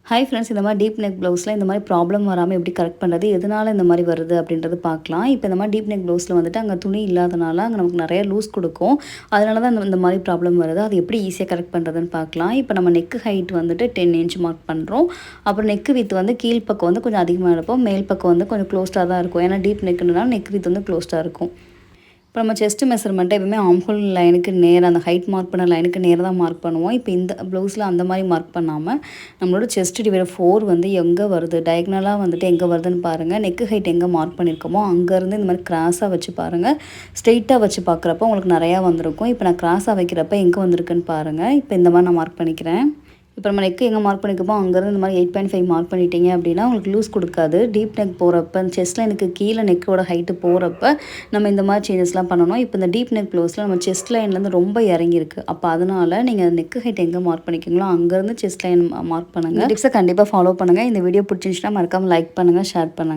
Hi friends, இந்த மாதிரி deep neck ப்ளவுஸில் இந்த மாதிரி ப்ராப்ளம் வராமல் எப்படி கரெக்ட் பண்ணுறது, எதனால் இந்த மாதிரி வருது அப்படின்றது பார்க்கலாம். இப்போ இந்த மாதிரி டீப் நெக் ப்ளவுஸில் வந்துட்டு அங்கே துணி இல்லாதனால அங்கே நமக்கு நிறைய லூஸ் கொடுக்கும். அதனால தான் இந்த மாதிரி ப்ராப்ளம் வருது. அது எப்படி ஈஸியாக கரெக்ட் பண்ணுறதுன்னு பார்க்கலாம். இப்போ நம்ம நெக்கு ஹைட் வந்துட்டு 10 இன்ச் மார்க் பண்ணுறோம். அப்புறம் நெக்கு வித் வந்து கீழ்ப்பக்கம் வந்து கொஞ்சம் அதிகமாக எடுப்போம், மேல் பக்கம் வந்து கொஞ்சம் க்ளோஸ்டாக தான் இருக்கும். ஏன்னா டீப் நெக்குனால நெக் வித் வந்து க்ளோஸ்டாக இருக்கும். இப்போ நம்ம செஸ்ட் மெஷர்மெண்ட்டை எப்பவுமே ஆம்ஹோல் லைனுக்கு நேராக அந்த ஹைட் மார்க் பண்ண லைனுக்கு நேராக தான் மார்க் பண்ணுவோம். இப்போ இந்த ப்ளவுஸில் அந்த மாதிரி மார்க் பண்ணாமல் நம்மளோட செஸ்ட் டிவைடர் 4 வந்து எங்கே வருது, டயக்னலாக வந்துட்டு எங்கே வருதுன்னு பாருங்கள். நெக்கு ஹைட் எங்கே மார்க் பண்ணியிருக்கோமோ அங்கேருந்து இந்த மாதிரி கிராஸாக வச்சு பாருங்கள். ஸ்ட்ரெயிட்டாக வச்சு பார்க்குறப்ப உங்களுக்கு நிறையா வந்திருக்கும். இப்போ நான் கிராஸாக வைக்கிறப்ப எங்கே வந்திருக்குன்னு பாருங்கள். இப்போ இந்த மாதிரி நான் மார்க் பண்ணிக்கிறேன். இப்போ நம்ம நெக்கு எங்கே மார்க் பண்ணிக்கப்போ அங்கேருந்து இந்த மாதிரி 8.5 மார்க் பண்ணிட்டீங்க அப்படின்னா உங்களுக்கு லூஸ் கொடுக்காது. டீப் நெக் போகிறப்ப செஸ்ட் லைனுக்கு கீழே நெக்கோட ஹைட்டு போகிறப்ப நம்ம இந்த மாதிரி சேஞ்சஸ்லாம் பண்ணணும். இப்போ இந்த டீப் நெக் ப்ளவுஸில் நம்ம செஸ்ட் லைன்லேருந்து ரொம்ப இறங்கியிருக்கு. அப்போ அதனால் நீங்கள் நெக்கு ஹைட் எங்கே மார்க் பண்ணிக்கிங்களோ அங்கேருந்து செஸ்ட் லைன் மார்க் பண்ணுங்கள். டிப்ஸை கண்டிப்பாக ஃபாலோ பண்ணுங்கள். இந்த வீடியோ பிடிச்சிருந்துச்சுன்னா மறக்காமல் லைக் பண்ணுங்கள், ஷேர் பண்ணுங்கள்.